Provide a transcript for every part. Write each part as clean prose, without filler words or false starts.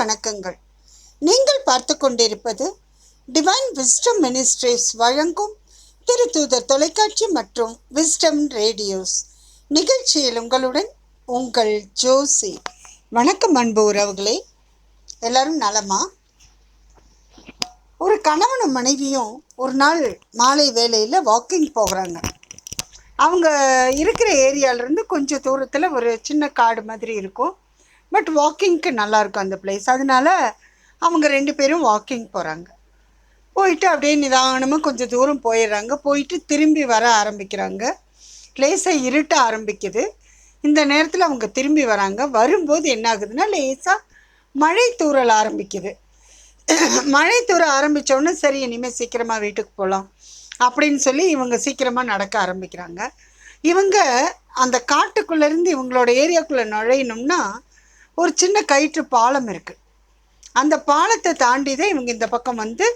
வணக்கங்கள். நீங்கள் பார்த்து கொண்டிருப்பது டிவைன் விஸ்டம் மினிஸ்ட்ரீஸ் வழங்கும் திருத்தூதர் தொலைக்காட்சி மற்றும் விஸ்டம் ரேடியோஸ் நிகழ்ச்சியில் உங்களுடன் உங்கள் ஜோசி. வணக்கம் அன்பு உறவுகளே, எல்லாரும் நலமா? ஒரு கணவனும் மனைவியும் ஒரு நாள் மாலை வேளையில் வாக்கிங் போகிறாங்க. அவங்க இருக்கிற ஏரியாவிலேருந்து கொஞ்சம் தூரத்தில் ஒரு சின்ன காடு மாதிரி இருக்கும். பட் வாக்கிங்க்கு நல்லாயிருக்கும் அந்த பிளேஸ். அதனால அவங்க 2 பேரும் வாக்கிங் போகிறாங்க. போயிட்டு அப்படியே நிதானமாக கொஞ்சம் தூரம் போயிடுறாங்க. போயிட்டு திரும்பி வர ஆரம்பிக்கிறாங்க. லேசாக இருட்ட ஆரம்பிக்குது. இந்த நேரத்தில் அவங்க திரும்பி வராங்க. வரும்போது என்ன ஆகுதுன்னா, லேசாக மழை தூறல் ஆரம்பிக்குது. மழை தூர ஆரம்பித்தோடனே சரி, இனிமேல் சீக்கிரமாக வீட்டுக்கு போகலாம் அப்படின்னு சொல்லி இவங்க சீக்கிரமாக நடக்க ஆரம்பிக்கிறாங்க. இவங்க அந்த காட்டுக்குள்ளேருந்து இவங்களோட ஏரியாக்குள்ளே நுழையணும்னா ஒரு சின்ன கயிற்று பாலம் இருக்குது. அந்த பாலத்தை தாண்டி தான் இவங்க இந்த பக்கம் வந்து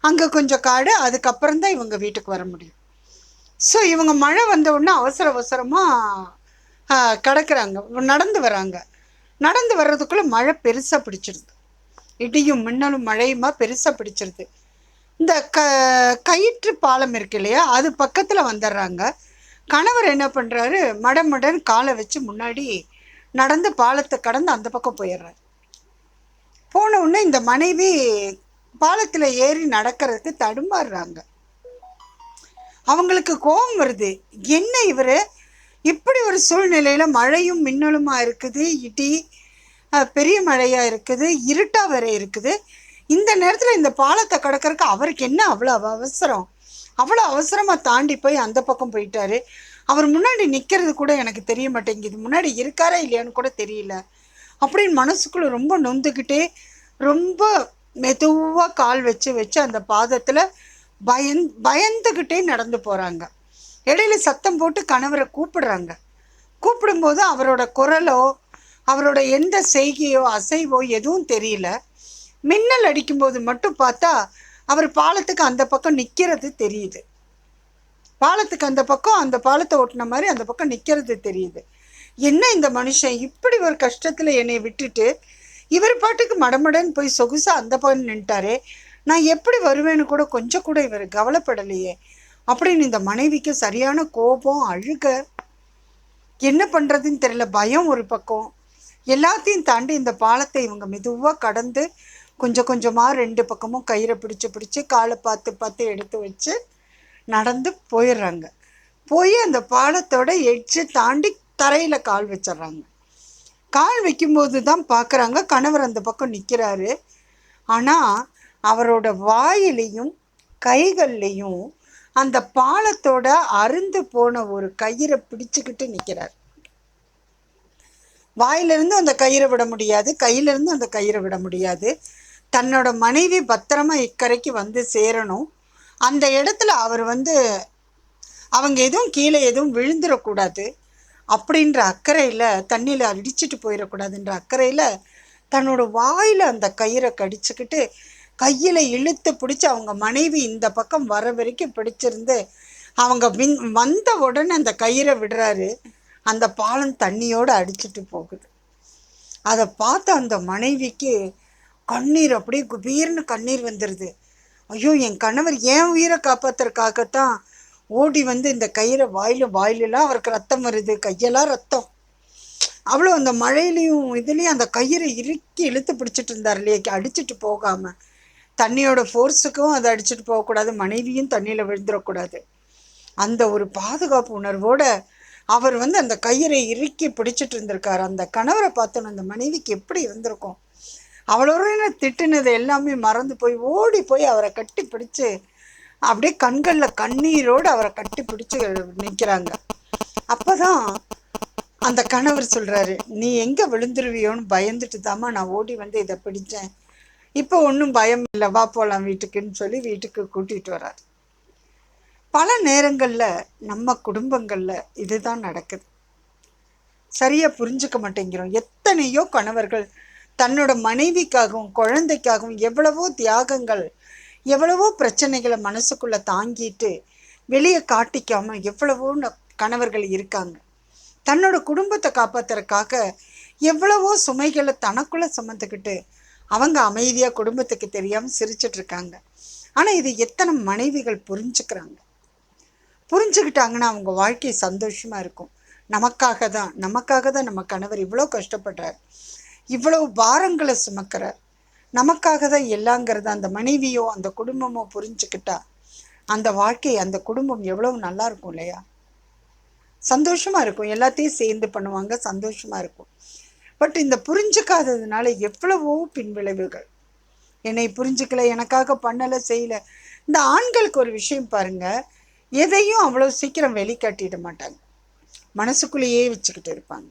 அங்கே கொஞ்சம் காடு, அதுக்கப்புறம் தான் இவங்க வீட்டுக்கு வர முடியும். ஸோ இவங்க மழை வந்த உடனே அவசரமாக கிடக்குறாங்க, நடந்து வராங்க. நடந்து வர்றதுக்குள்ளே மழை பெருசாக பிடிச்சிருது. இடியும் மின்னலும் மழையுமா பெருசாக பிடிச்சிருது. இந்த கயிற்று பாலம் இருக்கு இல்லையா, அது பக்கத்தில் வந்துடுறாங்க. கணவர் என்ன பண்ணுறாரு, மடமடன் காலை வச்சு முன்னாடி நடந்து பாலத்தை கடந்து அந்த பக்கம் போயிடுறாரு. போன உடனே இந்த மனைவி பாலத்தில் ஏறி நடக்கிறதுக்கு தடுமாறுறாங்க. அவங்களுக்கு கோபம் வருது. என்ன இவர் இப்படி ஒரு சூழ்நிலையில் மழையும் மின்னலுமா இருக்குது, இடி பெரிய மழையாக இருக்குது, இருட்டா வேற இருக்குது. இந்த நேரத்தில் இந்த பாலத்தை கடக்கிறதுக்கு அவருக்கு என்ன அவ்வளோ அவசரம்? அவ்வளோ அவசரமாக தாண்டி போய் அந்த பக்கம் போயிட்டாரு. அவர் முன்னாடி நிற்கிறது கூட எனக்கு தெரிய மாட்டேங்குது, முன்னாடி இருக்காரா இல்லையான்னு கூட தெரியல அப்படின்னு மனசுக்குள்ளே ரொம்ப நொந்துக்கிட்டே ரொம்ப மெதுவாக கால் வச்சு அந்த பாதத்தில் பயந்துக்கிட்டே நடந்து போகிறாங்க. இடையில சத்தம் போட்டு கணவரை கூப்பிடுறாங்க. கூப்பிடும்போது அவரோட குரலோ அவரோட எந்த செய்கையோ அசைவோ எதுவும் தெரியல. மின்னல் அடிக்கும்போது மட்டும் பார்த்தா அவர் பாலத்துக்கு அந்த பக்கம் நிற்கிறது தெரியுது. பாலத்துக்கு அந்த பக்கம், அந்த பாலத்தை ஓட்டின மாதிரி அந்த பக்கம் நிற்கிறது தெரியுது. என்ன இந்த மனுஷன் இப்படி ஒரு கஷ்டத்தில் என்னை விட்டுட்டு இவர் பாட்டுக்கு மடமடன்னு போய் சொகுசா அந்த பக்கம் நின்ட்டாரே, நான் எப்படி வருவேன்னு கூட கொஞ்சம் கூட இவர் கவலைப்படலையே அப்படின்னு இந்த மனைவிக்கு சரியான கோபம், அழுக, என்ன பண்ணுறதுன்னு தெரியல, பயம் ஒரு பக்கம். எல்லாத்தையும் தாண்டி இந்த பாலத்தை இவங்க மெதுவாக கடந்து கொஞ்சம் கொஞ்சமாக 2 பக்கமும் கயிறை பிடிச்சி காலை பார்த்து எடுத்து வச்சு நடந்து போயிடுறாங்க. போய் அந்த பாலத்தோட எட்ஜை தாண்டி தரையில் கால் வச்சிட்றாங்க. கால் வைக்கும்போது தான் பார்க்குறாங்க கணவர் அந்த பக்கம் நிற்கிறாரு. ஆனால் அவரோட வாயிலையும் கைகள்லையும் அந்த பாலத்தோட அருந்து போன ஒரு கயிறை பிடிச்சிக்கிட்டு நிற்கிறார். வாயிலிருந்து அந்த கயிறை விட முடியாது, கையிலிருந்து அந்த கயிறை விட முடியாது. தன்னோட மனைவி பத்திரமா இக்கரைக்கு வந்து சேரணும். அந்த இடத்துல அவர் அவங்க எதுவும் கீழே எதுவும் விழுந்துடக்கூடாது அப்படின்ற அக்கறையில், தண்ணியில் அடிச்சுட்டு போயிடக்கூடாதுன்ற அக்கறையில் தன்னோட வாயில் அந்த கயிறை கடிச்சுக்கிட்டு கையில் இழுத்து பிடிச்சி அவங்க மனைவி இந்த பக்கம் வர வரைக்கும் பிடிச்சிருந்து அவங்க வந்த உடனே அந்த கயிறை விடுறாரு. அந்த பாலம் தண்ணியோடு அடிச்சுட்டு போகுது. அதை பார்த்து அந்த மனைவிக்கு கண்ணீர் அப்படியே குபீர்னு கண்ணீர் வந்துடுது. ஐயோ, என் கணவர் என் உயிரை காப்பாற்றுறதுக்காகத்தான் ஓடி இந்த கயிறை வாயிலெலாம் அவருக்கு ரத்தம் வருது, கையெல்லாம் ரத்தம். அவ்வளோ அந்த மழையிலையும் இதுலேயும் அந்த கயிறை இறுக்கி இழுத்து பிடிச்சிட்டு இருந்தார் இல்லையா, அடிச்சுட்டு போகாமல். தண்ணியோட ஃபோர்ஸுக்கும் அதை அடிச்சுட்டு போகக்கூடாது, மனைவியும் தண்ணியில் விழுந்துடக்கூடாது. அந்த ஒரு பாதுகாப்பு உணர்வோட அவர் அந்த கயிறை இறுக்கி பிடிச்சிட்டு இருந்திருக்காரு. அந்த கணவரை பார்த்தோன்னு அந்த மனைவிக்கு எப்படி இருந்திருக்கும்? அவளோட திட்டுனது எல்லாமே மறந்து போய் ஓடி போய் அவரை கட்டி பிடிச்சு அப்படியே கண்களில் கண்ணீரோடு அவரை கட்டி பிடிச்சி நிற்கிறாங்க. அப்போ தான் அந்த கணவர் சொல்கிறாரு, நீ எங்கே விழுந்துருவியோன்னு பயந்துட்டு தாம்மா நான் ஓடி இதை பிடிச்சேன், இப்போ ஒன்றும் பயம் இல்லை, வா போகலாம் வீட்டுக்குன்னு சொல்லி வீட்டுக்கு கூட்டிகிட்டு வர்றாரு. பல நேரங்களில் நம்ம குடும்பங்களில் இதுதான் நடக்குது. சரியாக புரிஞ்சுக்க மாட்டேங்கிறோம். எத்தனையோ கணவர்கள் தன்னோட மனைவிக்காகவும் குழந்தைக்காகவும் எவ்வளவோ தியாகங்கள், எவ்வளவோ பிரச்சனைகளை மனசுக்குள்ளே தாங்கிட்டு வெளியே காட்டிக்காமல் எவ்வளவோ கணவர்கள் இருக்காங்க. தன்னோட குடும்பத்தை காப்பாற்றுறதுக்காக எவ்வளவோ சுமைகளை தனக்குள்ளே சுமந்துக்கிட்டு அவங்க அமைதியாக குடும்பத்துக்கு தெரியாமல் சிரிச்சிட்டு இருக்காங்க. ஆனால் இது எத்தனை மனைவிகள் புரிஞ்சுக்கிட்டாங்கன்னா அவங்க வாழ்க்கை சந்தோஷமாக இருக்கும். நமக்காக தான் நம்ம கணவர் இவ்வளோ கஷ்டப்படுறார், இவ்வளவு பாரங்களை சுமக்கிறார், நமக்காக தான் எல்லாங்கிறத அந்த மனைவியோ அந்த குடும்பமோ புரிஞ்சுக்கிட்டா அந்த வாழ்க்கை அந்த குடும்பம் எவ்வளவு நல்லா இருக்கும் இல்லையா? சந்தோஷமாக இருக்கும், எல்லாத்தையும் சேர்ந்து பண்ணுவாங்க, சந்தோஷமாக இருக்கும். பட் இந்த புரிஞ்சுக்காததுனால எவ்வளவோ பின்விளைவுகள். என்னை புரிஞ்சுக்கல, எனக்காக பண்ணலை, செய்யலை. இந்த ஆண்களுக்கு ஒரு விஷயம் பாருங்க, எதையும் அவ்வளோ சீக்கிரம் வெளிக்காட்டிட மாட்டாங்க, மனசுக்குள்ளேயே வச்சுக்கிட்டு இருப்பாங்க.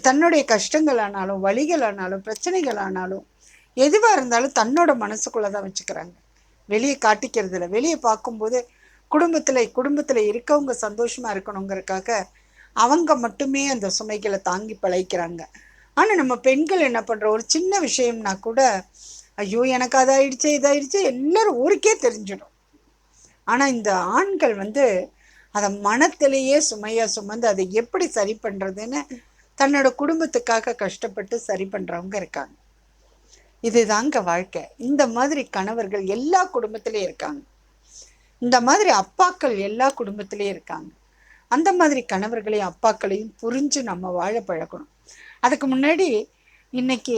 தன்னுடைய கஷ்டங்கள் ஆனாலும் வலிகள் ஆனாலும் பிரச்சனைகள் ஆனாலும் எதுவாக இருந்தாலும் தன்னோட மனசுக்குள்ளே தான் வச்சுக்கிறாங்க, வெளியே காட்டிக்கிறது இல்லை. வெளியே பார்க்கும்போது குடும்பத்தில் இருக்கவங்க சந்தோஷமாக இருக்கணுங்கிறதுக்காக அவங்க மட்டுமே அந்த சுமைகளை தாங்கி பழகிக்கிறாங்க. ஆனால் நம்ம பெண்கள் என்ன பண்ணுறோம், ஒரு சின்ன விஷயம்னா கூட ஐயோ எனக்கு அதாயிடுச்சு இதாயிடுச்சு எல்லாரும் ஊருக்கே தெரிஞ்சிடும். ஆனால் இந்த ஆண்கள் அதை மனத்திலேயே சுமையாக சுமந்து அதை எப்படி சரி பண்ணுறதுன்னு தன்னோட குடும்பத்துக்காக கஷ்டப்பட்டு சரி பண்ணுறவங்க இருக்காங்க. இதுதாங்க வாழ்க்கை. இந்த மாதிரி கணவர்கள் எல்லா குடும்பத்திலையும் இருக்காங்க, இந்த மாதிரி அப்பாக்கள் எல்லா குடும்பத்திலையும் இருக்காங்க. அந்த மாதிரி கணவர்களையும் அப்பாக்களையும் புரிஞ்சு நம்ம வாழ பழக்கணும். அதுக்கு முன்னாடி இன்னைக்கு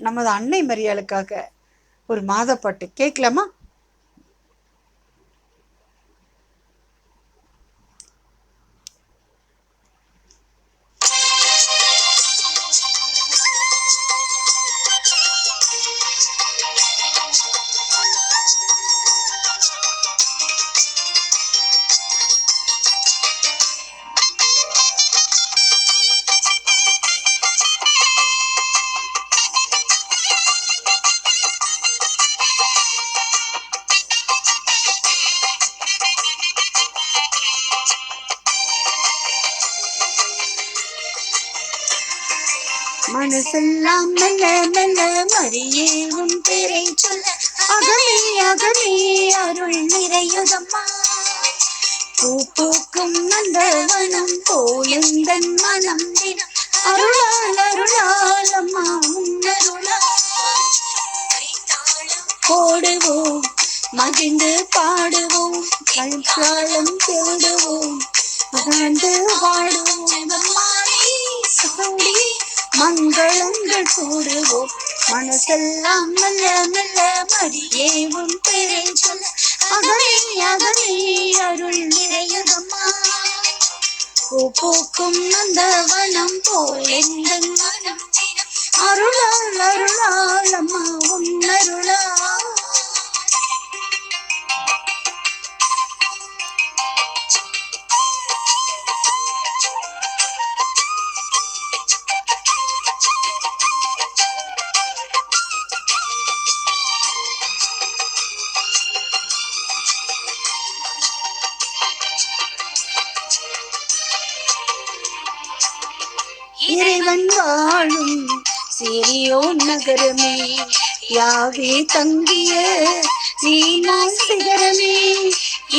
நமது அன்னை மரியாளுக்காக ஒரு மாதப்பாட்டு கேட்கலாமா? மனசெல்லாம் மெல்ல மெல்ல மரியே உன் பேரை சொல்ல அகமே அகமே அருள் நிறையுதம்மா. பூ பூக்கும் நந்தவனம் போலெந்தன் மனம் தினம் அருளால் அருளால் அம்மா உன்னருளால் போடுவோம் மகிழ்ந்து பாடுவோம் கைத்தாளம் தேடுவோம் மகிழ்ந்து பாடுவோம் சூடி மங்களங்கள் கூடுவோம். மனசெல்லாம் மெல்ல மெல்ல மரியே உன் பேரை சொல்ல அகமே அகமே அருள் நிறையுதம்மா. பூ பூக்கும் நந்தவனம் போல் எந்தன் மனம் தினம் அருளால் அருளால் அம்மா உன்னருளால் இறைவன் வாழும் சிறியோன் நகரமே யாவே தங்கிய நீனான் சிகரமே.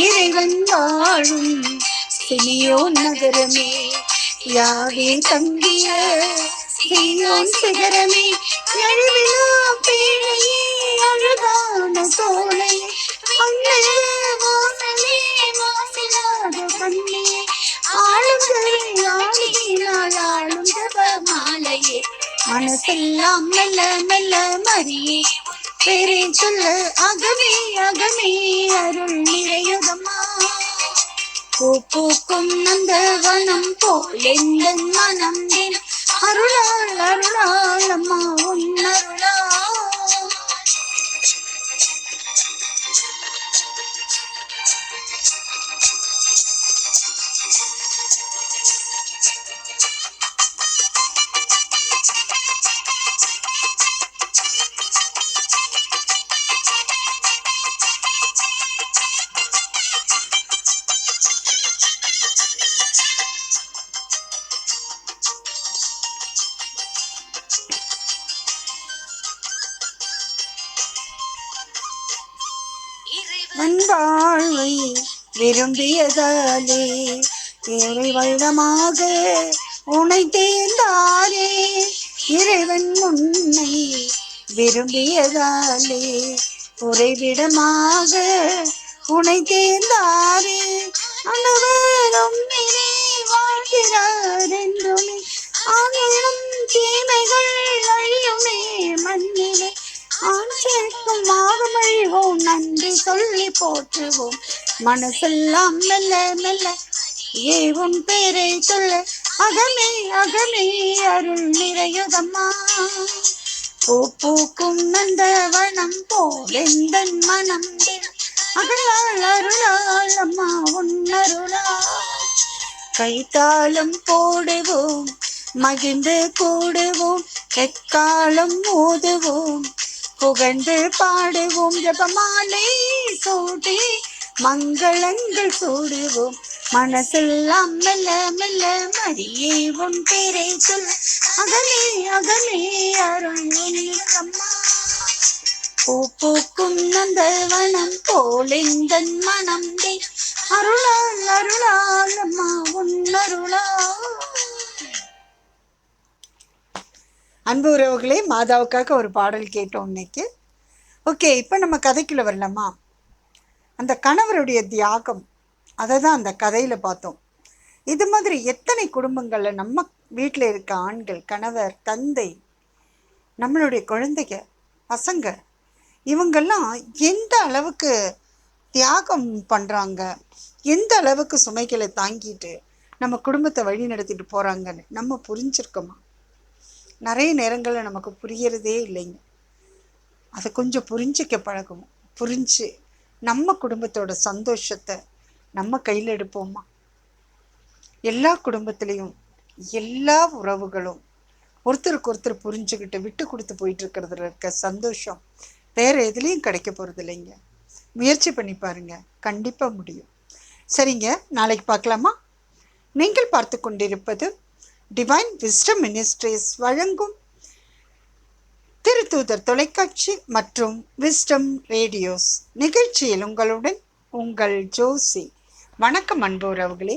இறைவன் வாழும் சிறியோன் நகரமே யாவே தங்கிய சீயோன் சிகரமே. எழுவிழா பேழையே அழகான சோலை வாசலே வாசிலாத கண்ணியே ஆளுங்களை ஆளுகினால் ஆளும் ஜப மாலையே. மனசெல்லாம் மெல்ல மெல்ல மரியே பேரை சொல்ல அகமே அகமே அருள் நிறையுதம்மா. பூ பூக்கும் நந்தவனம் போல் எந்தன் மனம் தினம் அருளால் அருளால் அம்மா உன்னருளால் வாழ்வை விரும்பியதாலே ஏழை வருடமாக உனை தேர்ந்தாரே. இறைவன் உன்னை விரும்பியதாலே உறைவிடமாக உனை தேர்ந்தாரே. அனுவரும் நிறை வாழ்கிறார் என்றுமே, ஆகிலும் தீமைகள் அழியுமே மண்ணிலே. ஆண் சேர்க்கும் ஆகமழிவோம், நன்றி சொல்லி போற்றுவோம். மனசெல்லாம் மெல்ல மெல்ல உன் பேரை சொல்ல, அகமே அகமே அருள் நிறையுதம்மா. பூ பூக்கும் நந்தவனம் போல் எந்தன் மனம் அகலால் அருளால் அம்மா உன்னருளால். கைத்தாளம் போடுவோம், மகிழ்ந்து கூடுவோம், எக்காலம் ஓதுவோம், புகழ்ந்து பாடுவோம். ஜபமாலை சூடி மங்களங்கள் சூடுவோம். மனசெல்லாம் மெல்ல மெல்ல மரியே உன் பேரை சொல்ல, அகமே அகமே அருள் அம்மா. பூ பூக்கும் நந்தவனம் போல் எந்தன் மனம் அருளால் அருளால் அம்மா உன்னருளால். அன்பு உறவுகளே, மாதாவுக்காக ஒரு பாடல் கேட்டோம் இன்னைக்கு. ஓகே, இப்போ நம்ம கதைக்குள்ள வரலாமா? அந்த கணவருடைய தியாகம், அதை தான் அந்த கதையில் பார்த்தோம். இது மாதிரி எத்தனை குடும்பங்களில் நம்ம வீட்டில் இருக்க ஆண்கள், கணவர், தந்தை, நம்மளுடைய குழந்தைங்க, பசங்க, இவங்கெல்லாம் எந்த அளவுக்கு தியாகம் பண்ணுறாங்க, எந்த அளவுக்கு சுமைகளை தாங்கிட்டு நம்ம குடும்பத்தை வழி நடத்திட்டு போகிறாங்கன்னு நம்ம புரிஞ்சிருக்கோமா? நிறைய நேரங்களில் நமக்கு புரியறதே இல்லைங்க. அதை கொஞ்சம் புரிஞ்சிக்க பழகுவோம். புரிஞ்சு நம்ம குடும்பத்தோட சந்தோஷத்தை நம்ம கையில் எடுப்போமா? எல்லா குடும்பத்திலையும் எல்லா உறவுகளும் ஒருத்தருக்கு ஒருத்தர் புரிஞ்சுக்கிட்டு விட்டு கொடுத்து போயிட்டு இருக்கிறதுல இருக்க சந்தோஷம் வேற எதுலேயும் கிடைக்க போகிறது இல்லைங்க. முயற்சி பண்ணி பாருங்க, கண்டிப்பாக முடியும். சரிங்க, நாளைக்கு பார்க்கலாமா? நீங்கள் பார்த்து கொண்டிருப்பது டிவைன் விஸ்டம் மினிஸ்ட்ரீஸ் வழங்கும் திருத்தூதர் தொலைக்காட்சி மற்றும் விஸ்டம் ரேடியோஸ் நிகழ்ச்சியில் உங்களுடன் உங்கள் ஜோசி. வணக்கம் அன்பு உறவுகளே.